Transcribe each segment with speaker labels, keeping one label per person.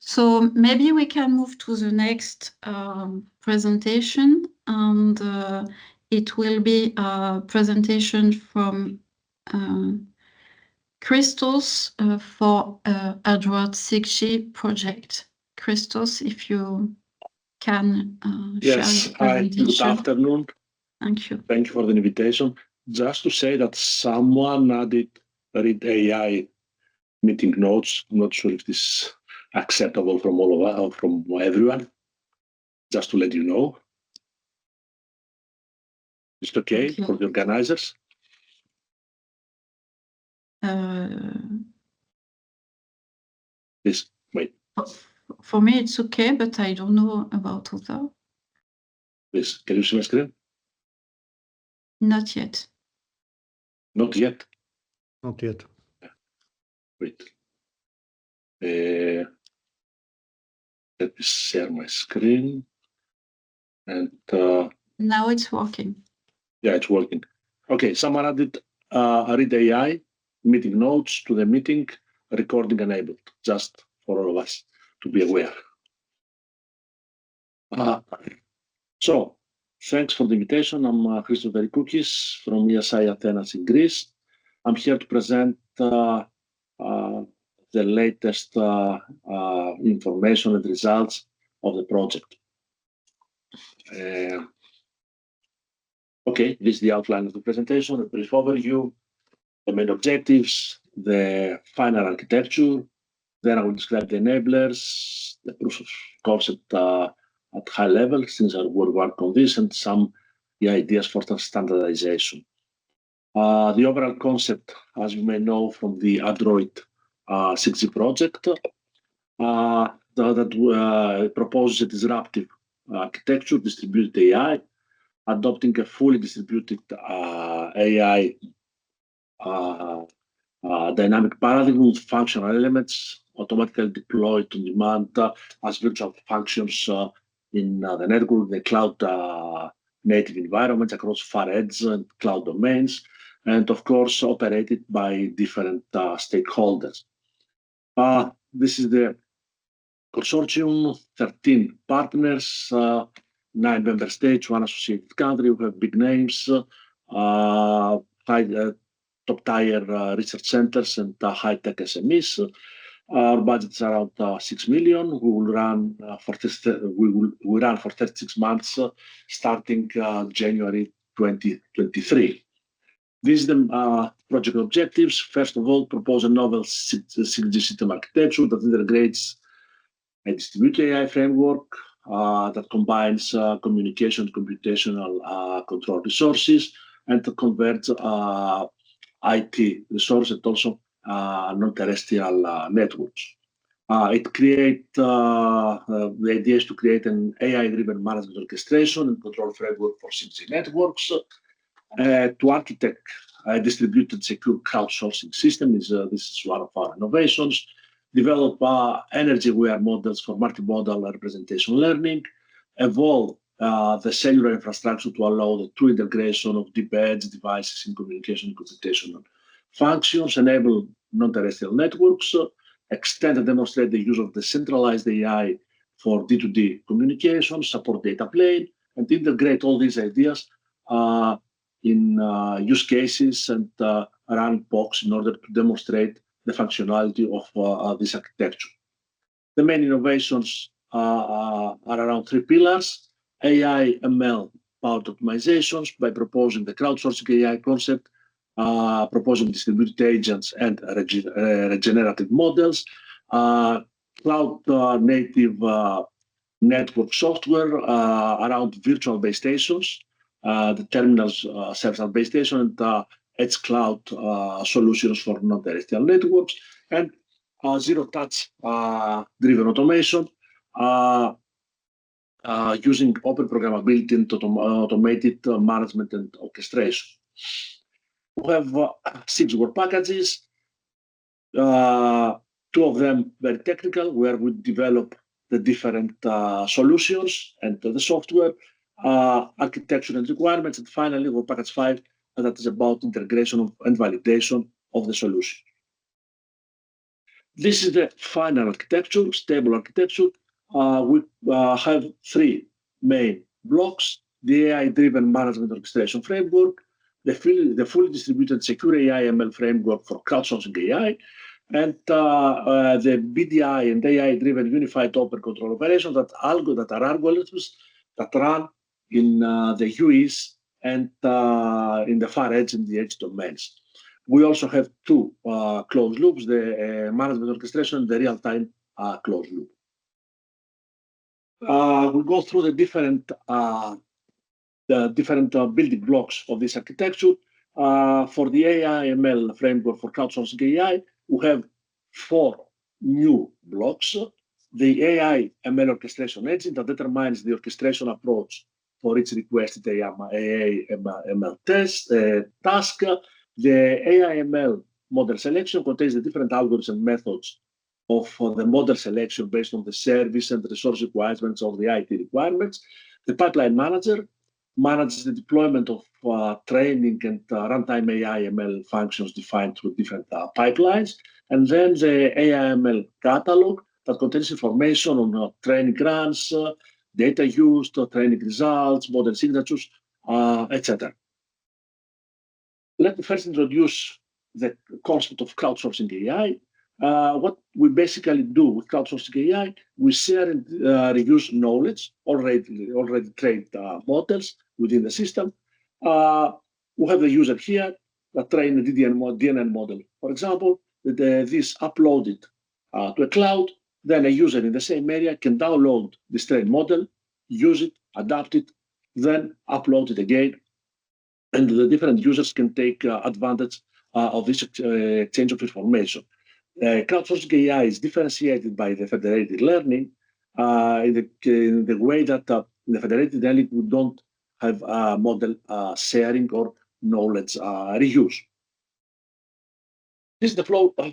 Speaker 1: So maybe we can move to the next presentation, and it will be a presentation from Christos for ADROIT6G project. Christos, if you can share your presentation.
Speaker 2: Good afternoon.
Speaker 1: Thank you.
Speaker 2: Thank you for the invitation. Just to say that someone added read AI meeting notes. I'm not sure if this is acceptable from all of us, from everyone. Just to let you know. Is it okay for the organizers? Please wait.
Speaker 1: For me, it's okay, but I don't know about other.
Speaker 2: Please, can you see my screen?
Speaker 1: Not yet.
Speaker 2: Not yet.
Speaker 3: Not yet.
Speaker 2: Wait. Let me share my screen. And
Speaker 1: now it's working.
Speaker 2: Yeah, it's working. Okay, someone added read AI meeting notes to the meeting, recording enabled, just for all of us to be aware. So, thanks for the invitation. I'm Christos Verikoukis from ISI Athens in Greece. I'm here to present the latest information and results of the project. Okay, this is the outline of the presentation, a brief overview, the main objectives, the final architecture. Then I will describe the enablers, the proof of concept at high level, since I will work on this, and some ideas for the standardization. The overall concept, as you may know from the ADROIT6G project, that proposes a disruptive architecture, distributed AI, adopting a fully distributed AI dynamic paradigm with functional elements automatically deployed on demand as virtual functions in the network, the cloud native environments across far edge and cloud domains, and of course operated by different stakeholders. This is the consortium, 13 partners, 9 member states, 1 associated country. We have big names, top-tier research centers and high-tech SMEs. Our budget is around 6 million. We will run for 36 months, starting January 2023. These are the project objectives. First of all, propose a novel 6G system architecture that integrates a distributed AI framework that combines communication and computational control resources and to convert IT resources and also non-terrestrial networks. The idea is to create an AI-driven management orchestration and control framework for 6G networks. To architect a distributed secure crowdsourcing system, this is one of our innovations. Develop energy-aware models for multimodal representation learning. Evolve the cellular infrastructure to allow the true integration of deep edge devices in communication and computational functions. Enable non-terrestrial networks. Extend and demonstrate the use of decentralized AI for D2D communication. Support data plane, and integrate all these ideas in use cases and run POCs in order to demonstrate the functionality of this architecture. The main innovations are around 3 pillars: AI, ML, powered optimizations by proposing the crowdsourcing AI concept, proposing distributed agents and regenerative models, cloud native network software around virtual base stations, the terminals serves as base station, and edge cloud solutions for non-terrestrial networks, and zero-touch driven automation using open programmability and automated management and orchestration. We have 6 work packages, 2 of them very technical, where we develop the different solutions and the software, architecture and requirements, and finally work package 5, that is about integration and validation of the solution. This is the final architecture, stable architecture. We have three main blocks: the AI-driven management orchestration framework, the fully distributed secure AI ML framework for crowdsourcing AI, and the BDI and AI-driven unified open control operations that are algorithms that run in the UIs and in the far edge and the edge domains. We also have two closed loops, the management orchestration and the real-time closed loop. We'll go through the different building blocks of this architecture. For the AI/ML framework for crowdsourcing AI, we have four new blocks. The AI/ML orchestration engine that determines the orchestration approach for each requested AI/ML task. The AI/ML model selection contains the different algorithms and methods of the model selection based on the service and resource requirements of the IT requirements. The pipeline manager manages the deployment of training and runtime AI/ML functions defined through different pipelines. And then the AI/ML catalog that contains information on training runs, data used, training results, model signatures, etc. Let me first introduce the concept of crowdsourcing AI. What we basically do with crowdsourcing AI, we share and reuse knowledge, already trained models within the system. We have the user here that train the DNN model. For example, this uploaded to a cloud, then a user in the same area can download this trained model, use it, adapt it, then upload it again. And the different users can take advantage of this exchange of information. Crowdsourcing AI is differentiated by the federated learning in the way that in the federated learning we don't have model sharing or knowledge reuse. This is the flow of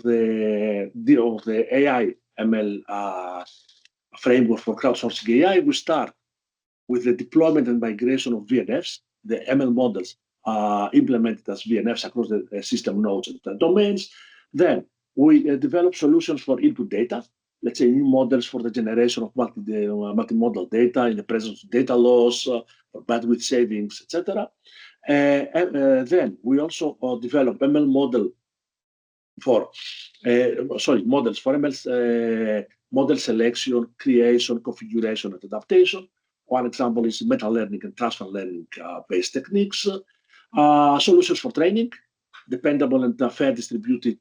Speaker 2: the AI ML framework for crowdsourcing AI. We start with the deployment and migration of VNFs, the ML models implemented as VNFs across the system nodes and domains. Then we develop solutions for input data, let's say new models for the generation of multimodal data in the presence of data loss, bandwidth savings, etc. Then we also develop ML models for ML model selection, creation, configuration, and adaptation. One example is meta learning and transfer learning based techniques. Solutions for training, dependable and fair distributed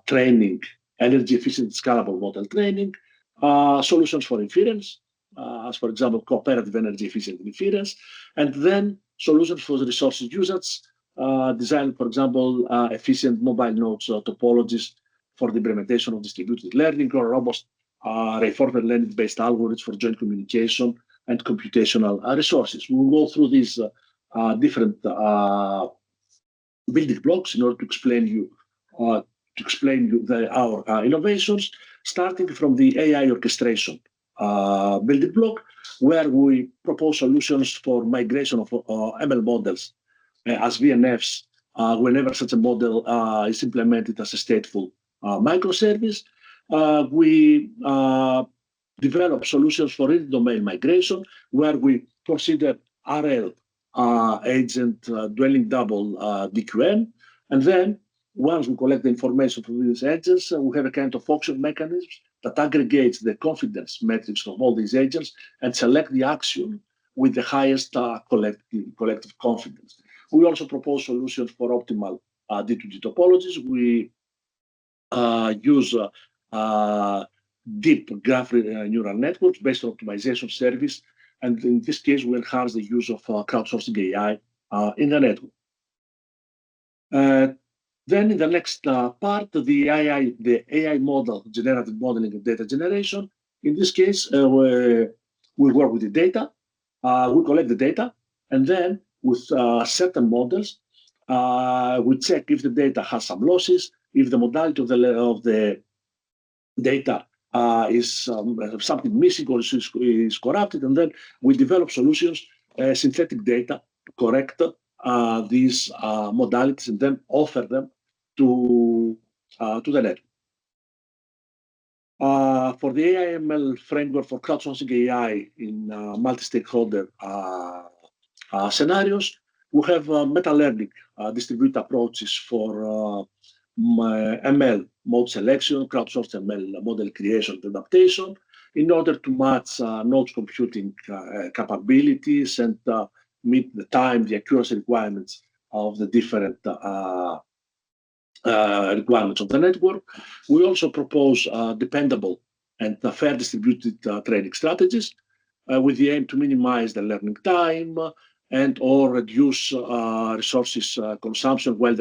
Speaker 2: training, energy efficient scalable model training. Solutions for inference, as for example, cooperative energy efficient inference. And then solutions for the resources usage, design, for example, efficient mobile nodes topologies for the implementation of distributed learning or robust reinforcement learning based algorithms for joint communication and computational resources. We will go through these different building blocks in order to explain you our innovations, starting from the AI orchestration building block, where we propose solutions for migration of ML models as VNFs whenever such a model is implemented as a stateful microservice. We develop solutions for in-domain migration, where we consider RL agent dwelling double DQN. And then once we collect the information from these agents, we have a kind of auction mechanism that aggregates the confidence metrics of all these agents and select the action with the highest collective confidence. We also propose solutions for optimal D2D topologies. We use deep graph neural networks based on optimization service. And in this case, we enhance the use of crowdsourcing AI in the network. Then in the next part, the AI model, generative modeling and data generation. In this case, we work with the data. We collect the data, and then with certain models, we check if the data has some losses, if the modality of the data is something missing or is corrupted, and then we develop solutions, synthetic data, to correct these modalities and then offer them to the network. For the AI/ML framework for crowdsourcing AI in multi-stakeholder scenarios, we have meta-learning distributed approaches for ML mode selection, crowdsourced ML model creation and adaptation in order to match node computing capabilities and meet the time, the accuracy requirements of the different requirements of the network. We also propose dependable and fair distributed training strategies with the aim to minimize the learning time and or reduce resources consumption while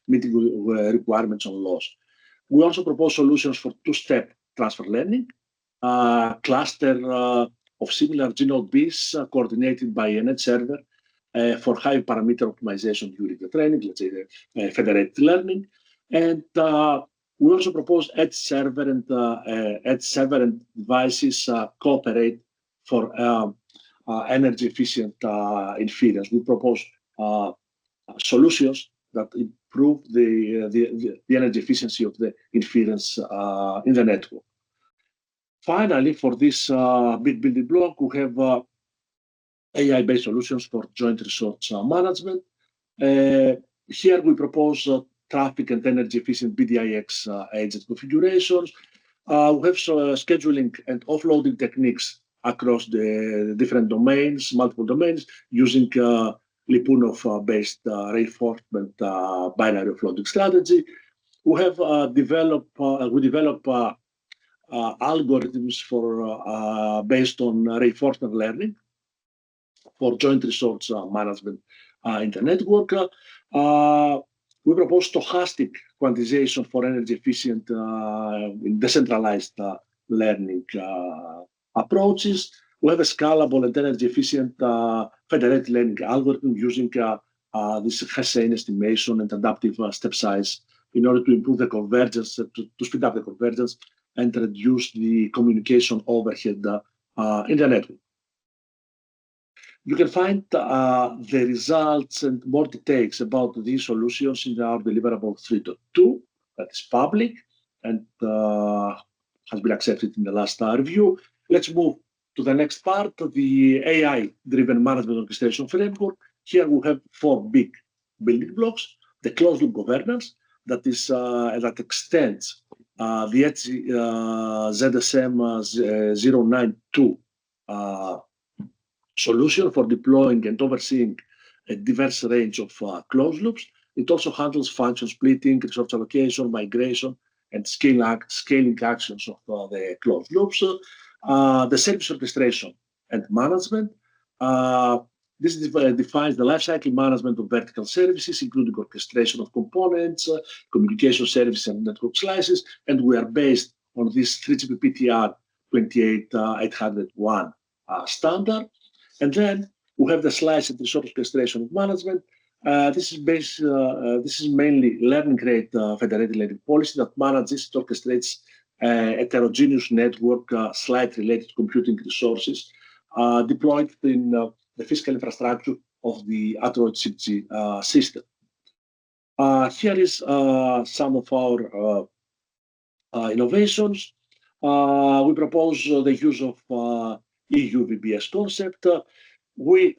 Speaker 2: meeting requirements on loss. We also propose solutions for two-step transfer learning, cluster of similar G-node bees coordinated by an edge server for high parameter optimization during the training, let's say the federated learning. And we also propose edge server and devices cooperate for energy efficient inference. We propose solutions that improve the energy efficiency of the inference in the network. Finally, for this big building block, we have AI-based solutions for joint resource management. Here we propose traffic and energy efficient BDIX agent configurations. We have scheduling and offloading techniques across the different domains, multiple domains, using Lyapunov-based reinforcement binary offloading strategy. We have developed algorithms for based on reinforcement learning for joint resource management in the network. We propose stochastic quantization for energy efficient decentralized learning approaches. We have a scalable and energy efficient federated learning algorithm using this Hessian estimation and adaptive step size in order to improve the convergence, to speed up the convergence and reduce the communication overhead in the network. You can find the results and more details about these solutions in our deliverable 3.2 that is public and has been accepted in the last review. Let's move to the next part, the AI-driven management orchestration framework. Here we have 4 big building blocks: the closed loop governance that is that extends the ZSM 092 solution for deploying and overseeing a diverse range of closed loops. It also handles function splitting, resource allocation, migration, and scaling actions of the closed loops. The service orchestration and management. This defines the lifecycle management of vertical services, including orchestration of components, communication services, and network slices. And we are based on this 3GPP 28801 standard. And then we have the slice and resource orchestration and management. This is mainly learning rate federated learning policy that manages, orchestrates heterogeneous network slightly related computing resources deployed in the physical infrastructure of the ADROIT6G system. Here is some of our innovations. We propose the use of EU VBS concept. We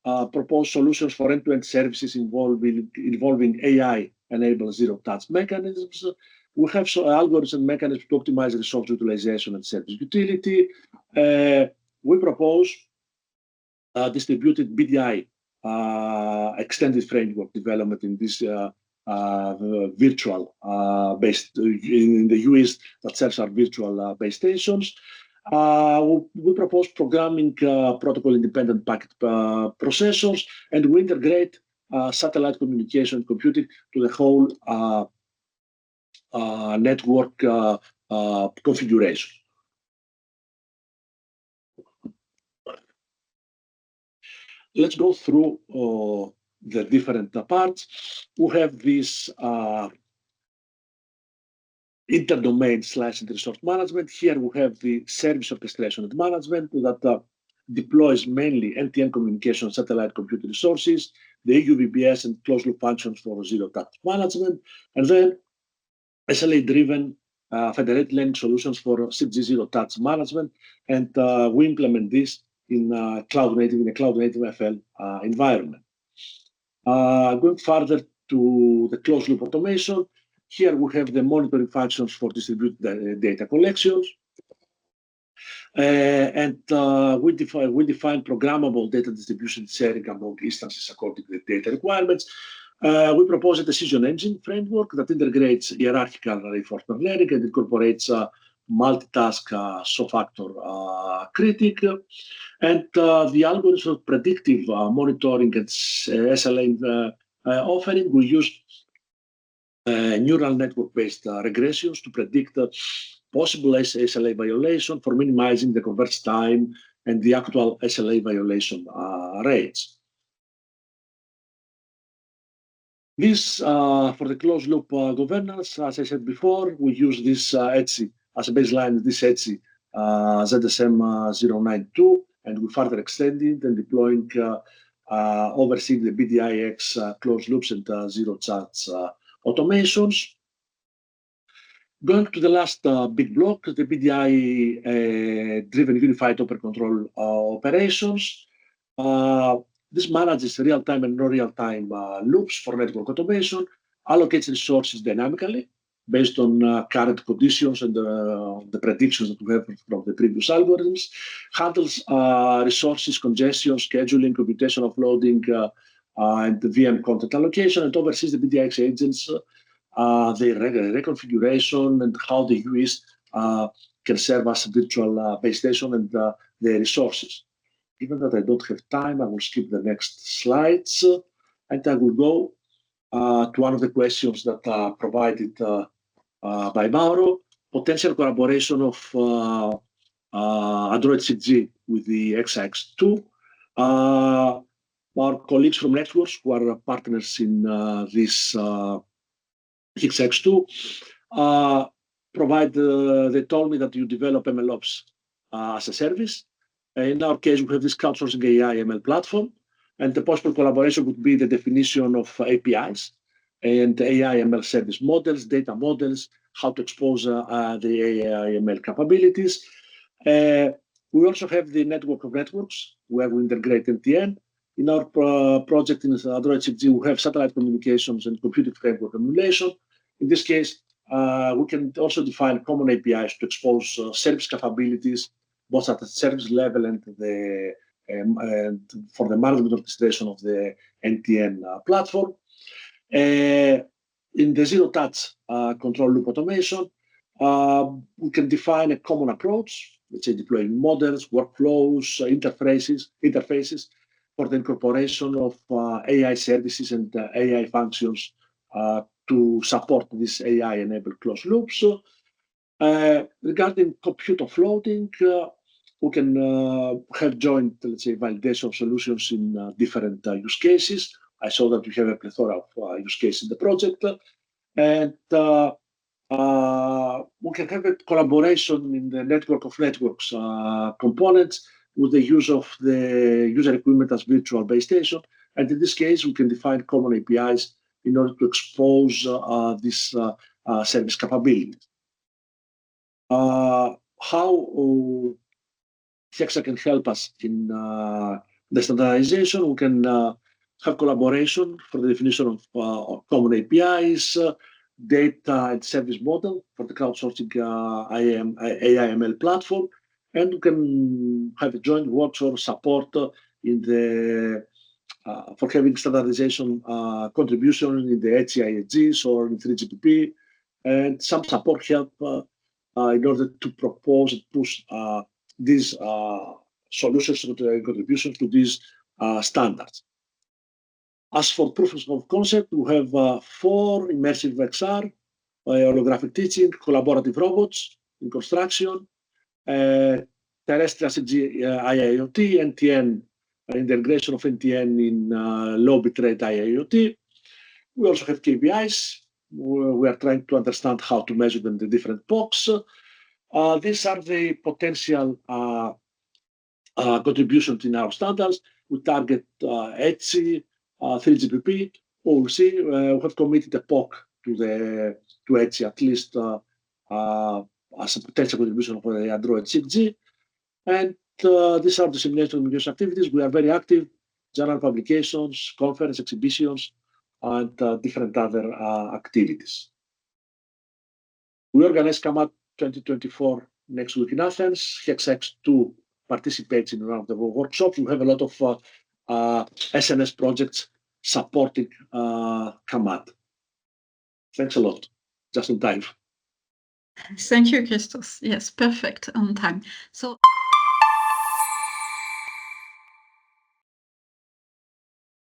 Speaker 2: propose solutions for end-to-end services involving AI-enabled zero-touch mechanisms. We have algorithms and mechanisms to optimize resource utilization and service utility. We propose distributed BDI extended framework development in this virtual based in the US that serves our virtual base stations. We propose programming protocol independent packet processors, and we integrate satellite communication and computing to the whole network configuration. Let's go through the different parts. We have this interdomain / resource management. Here we have the service orchestration and management that deploys mainly end-to-end communication satellite computer resources the EUVBS and closed-loop functions for zero-touch management, and then SLA-driven federated learning solutions for 6G zero-touch management, and we implement this in a cloud-native FL environment. Going further to the closed-loop automation, here we have the monitoring functions for distributed data collections. And we define programmable data distribution sharing among instances according to the data requirements. We propose a decision engine framework that integrates hierarchical reinforcement learning and incorporates multitask factor critic. And the algorithms of predictive monitoring and SLA offering, we use neural network-based regressions to predict possible SLA violation for minimizing the converge time and the actual SLA violation rates. This, for the closed loop governance, as I said before, we use this ETSI as a baseline, this ETSI ZSM092, and we further extended and deploying, overseeing the BDIX closed loops and zero touch automations. Going to the last big block, the BDI driven unified open control operations. This manages real-time and non-real-time loops for network automation, allocates resources dynamically based on current conditions and the predictions that we have from the previous algorithms, handles resources, congestion, scheduling, computation offloading, and the VM content allocation, and oversees the BDX agents, their reconfiguration, and how the UIs can serve as a virtual base station and the resources. Given that I don't have time, I will skip the next slides, and I will go to one of the questions that are provided by Mauro, potential collaboration of ADROIT6G with the Hexa-X-II. Our colleagues from networks who are partners in this Hexa-X-II they told me that you develop MLOps as a service. In our case, we have this crowdsourcing AI ML platform, and the possible collaboration would be the definition of APIs and AI ML service models, data models, how to expose the AI ML capabilities. We also have the network of networks where we integrate NTN. In our project in ADROIT6G, we have satellite communications and computing framework emulation. In this case, we can also define common APIs to expose service capabilities, both at the service level and for the management orchestration of the NTN platform. In the zero-touch control loop automation, we can define a common approach, let's say deploying models, workflows, interfaces for the incorporation of AI services and AI functions to support these AI-enabled closed loops. Regarding compute offloading, we can have joint, let's say, validation solutions in different use cases. I saw that we have a plethora of use cases in the project, and we can have a collaboration in the network of networks components with the use of the user equipment as virtual base station. And in this case, we can define common APIs in order to expose this service capability. How Hexa can help us in the standardization? We can have collaboration for the definition of common APIs, data and service model for the crowdsourcing AI/ML platform, and we can have a joint works or support in the for having standardization contribution in the HCI/ISGs or in 3GPP, and some support help in order to propose and push these solutions to contributions to these standards. As for proofs of concept, we have 4 immersive XR, holographic teaching, collaborative robots in construction, terrestrial 6G IIoT, NTN, integration of NTN in low bitrate IIoT. We also have KPIs. We are trying to understand how to measure them, the different POCs. These are the potential contributions in our standards. We target ETSI, 3GPP. We'll see. We have committed a POC to ETSI at least as a potential contribution for the ADROIT6G. And these are the simulation communication activities. We are very active, journal publications, conference exhibitions, and different other activities. We organize CAMAT 2024 next week in Athens. Hexa-X-II participates in one of the workshops. We have a lot of SNS projects supporting CAMAT. Thanks a lot. Just in time.
Speaker 1: Thank you, Christos. Yes, perfect on time. So